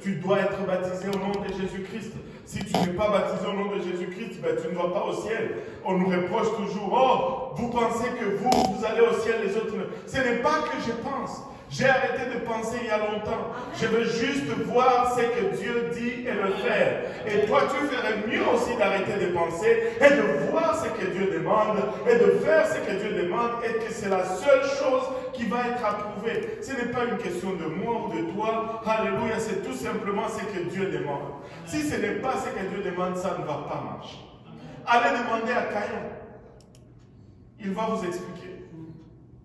tu dois être baptisé au nom de Jésus-Christ. Si tu n'es pas baptisé au nom de Jésus-Christ, ben, tu ne vas pas au ciel. On nous reproche toujours, oh, vous pensez que vous allez au ciel, les autres. Ce n'est pas que je pense. J'ai arrêté de penser il y a longtemps. Je veux juste voir ce que Dieu dit et le faire. Et toi, tu ferais mieux aussi d'arrêter de penser et de voir ce que Dieu demande et de faire ce que Dieu demande et que c'est la seule chose qui va être approuvée. Ce n'est pas une question de moi ou de toi. Alléluia, c'est tout simplement ce que Dieu demande. Si ce n'est pas ce que Dieu demande, ça ne va pas marcher. Allez demander à Caïn. Il va vous expliquer.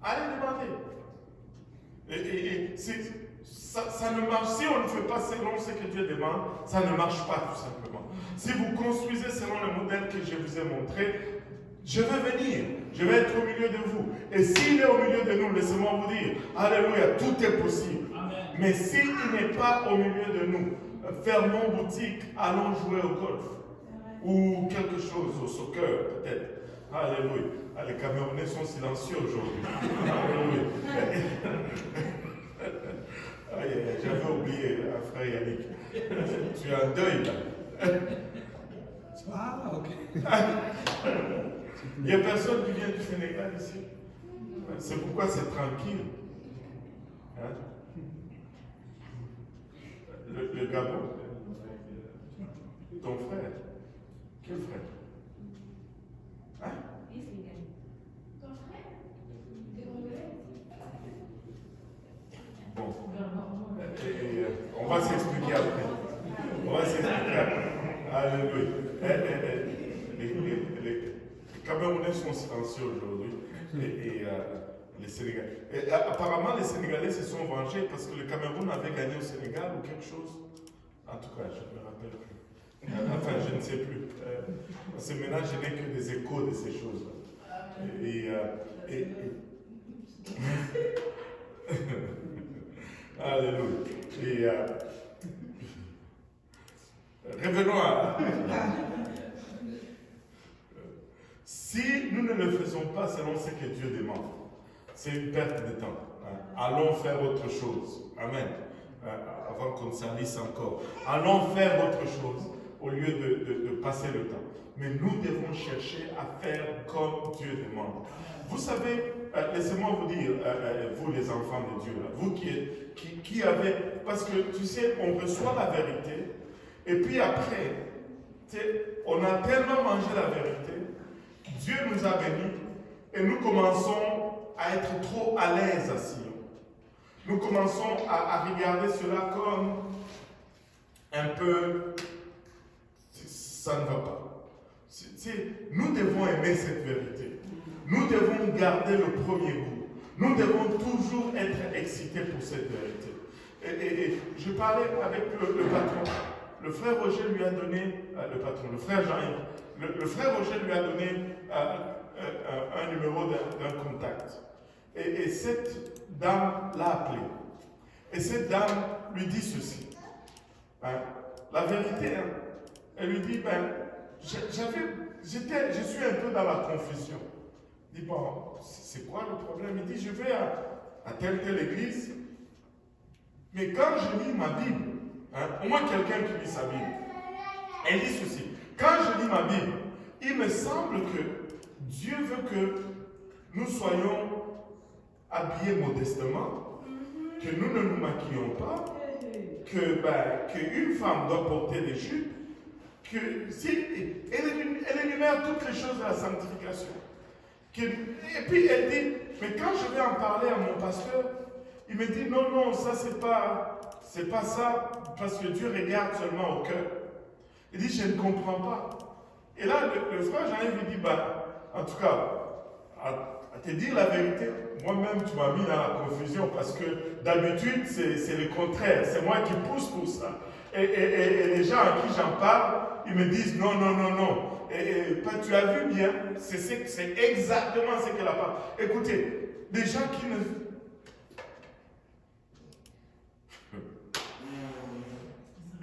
Allez demander. Ça ne marche, si on ne fait pas selon ce que Dieu demande, ça ne marche pas tout simplement. Si vous construisez selon le modèle que je vous ai montré, je vais venir, je vais être au milieu de vous. Et s'il est au milieu de nous, laissez-moi vous dire, alléluia, tout est possible. Amen. Mais s'il n'est pas au milieu de nous, fermons boutique, allons jouer au golf. Amen. Ou quelque chose, au soccer peut-être. Alléluia. Les Camerounais sont silencieux aujourd'hui. Alléluia. J'avais oublié, frère Yannick. Tu es en deuil là. Ah, ok. Il n'y a personne qui vient du Sénégal ici. C'est pourquoi c'est tranquille. Hein? Le Gabon. Ton frère. Quel frère? Hein? Bon. On va s'expliquer après. On va s'expliquer après. Alléluia. Les Camerounais sont silencieux aujourd'hui. Les Sénégalais. Apparemment, les Sénégalais se sont vengés parce que le Cameroun avait gagné au Sénégal ou quelque chose. En tout cas, je ne me rappelle plus. Enfin, je ne sais plus. Parce que maintenant, je n'ai que des échos de ces choses-là. Alléluia. Revenons à... Si nous ne le faisons pas selon ce que Dieu demande, c'est une perte de temps. Allons faire autre chose. Amen. Avant qu'on salisse encore. Allons faire autre chose au lieu de passer le temps. Mais nous devons chercher à faire comme Dieu demande. Vous savez, laissez-moi vous dire, vous les enfants de Dieu, là, vous qui avez... Parce que tu sais, on reçoit la vérité, et puis après, on a tellement mangé la vérité, Dieu nous a bénis, et nous commençons à être trop à l'aise à Sion. Nous commençons à regarder cela comme un peu... Ça ne va pas. Nous devons aimer cette vérité. Nous devons garder le premier goût. Nous devons toujours être excités pour cette vérité. Et je parlais avec le patron. Le frère Roger lui a donné, le frère Jean-Yves, le frère Roger lui a donné un numéro d'un contact. Et cette dame l'a appelé. Et cette dame lui dit ceci. La vérité, elle lui dit, je suis un peu dans la confusion. Il dit, bon, c'est quoi le problème? Il dit, je vais à telle église, mais quand je lis ma Bible, au moins quelqu'un qui lit sa Bible, elle dit ceci, quand je lis ma Bible, il me semble que Dieu veut que nous soyons habillés modestement, que nous ne nous maquillons pas, qu'une femme doit porter des jupes, elle énumère toutes les choses de la sanctification. Et puis elle dit, mais quand je vais en parler à mon pasteur, il me dit, non, ça c'est pas ça, parce que Dieu regarde seulement au cœur. Il dit, je ne comprends pas. Et là, le frère Jean-Yves lui dit, en tout cas, à te dire la vérité, moi-même tu m'as mis dans la confusion, parce que d'habitude c'est le contraire, c'est moi qui pousse pour ça. Et les gens à qui j'en parle, ils me disent non. Et tu as vu bien, c'est exactement ce qu'elle a parlé. Écoutez, des gens qui ne...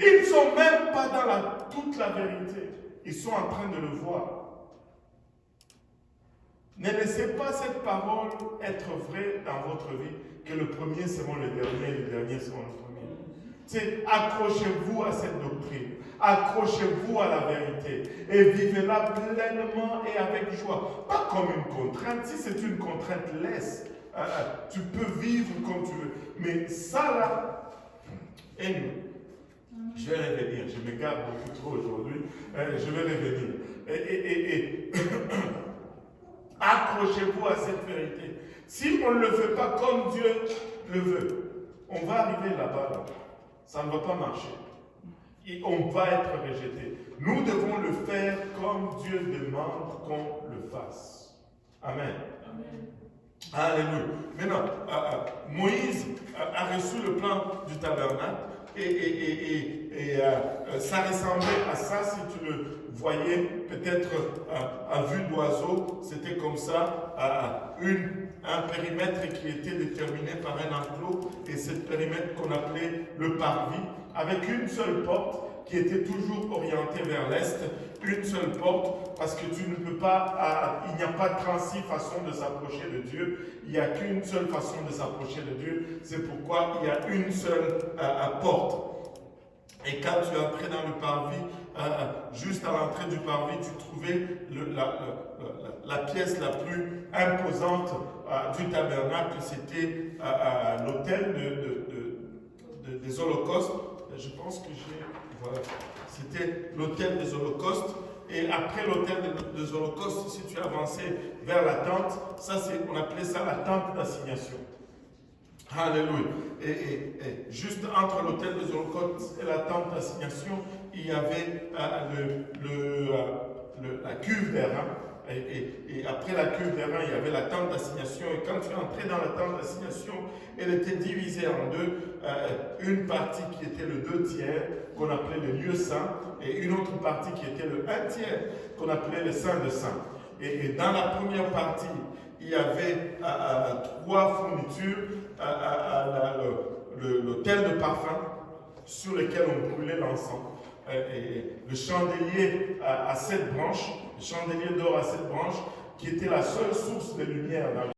Ils ne sont même pas dans toute la vérité. Ils sont en train de le voir. Ne laissez pas cette parole être vraie dans votre vie, que le premier seront le dernier, et le dernier seront le premier. C'est accrochez-vous à cette doctrine. Accrochez-vous à la vérité et vivez-la pleinement et avec joie. Pas comme une contrainte. Si c'est une contrainte, laisse. Tu peux vivre comme tu veux. Mais ça là, et je vais revenir. Je me garde beaucoup trop aujourd'hui. Je vais revenir. Accrochez-vous à cette vérité. Si on ne le fait pas comme Dieu le veut, on va arriver là-bas. Ça ne va pas marcher. Et on va être rejeté. Nous devons le faire comme Dieu demande qu'on le fasse. Amen. Amen. Alléluia. Maintenant, Moïse a reçu le plan du tabernacle et ça ressemblait à ça si tu le voyais peut-être à vue d'oiseau. C'était comme ça, un périmètre qui était déterminé par un enclos et ce périmètre qu'on appelait le parvis avec une seule porte qui était toujours orientée vers l'est, une seule porte, parce que tu ne peux pas, il n'y a pas 36 façons de s'approcher de Dieu, il n'y a qu'une seule façon de s'approcher de Dieu, c'est pourquoi il y a une seule porte. Et quand tu entrais dans le parvis, juste à l'entrée du parvis, tu trouvais la pièce la plus imposante du tabernacle, c'était l'autel des holocaustes. Je pense que voilà. C'était l'autel des holocaustes. Et après l'autel des holocaustes, si tu avançais vers la tente, on appelait ça la tente d'assignation. Alléluia. Et juste entre l'autel des holocaustes et la tente d'assignation, il y avait la cuve d'airain. Et après la cuve d'airain, il y avait la tente d'assignation. Et quand tu entrais dans la tente d'assignation, elle était divisée en deux. Une partie qui était le 2/3, qu'on appelait le lieu saint, et une autre partie qui était le 1/3, qu'on appelait le saint de saints. Et dans la première partie, il y avait 3 fournitures, l'autel de parfum sur lequel on brûlait l'encens, et le chandelier à 7 branches, le chandelier d'or à 7 branches, qui était la seule source de lumière dans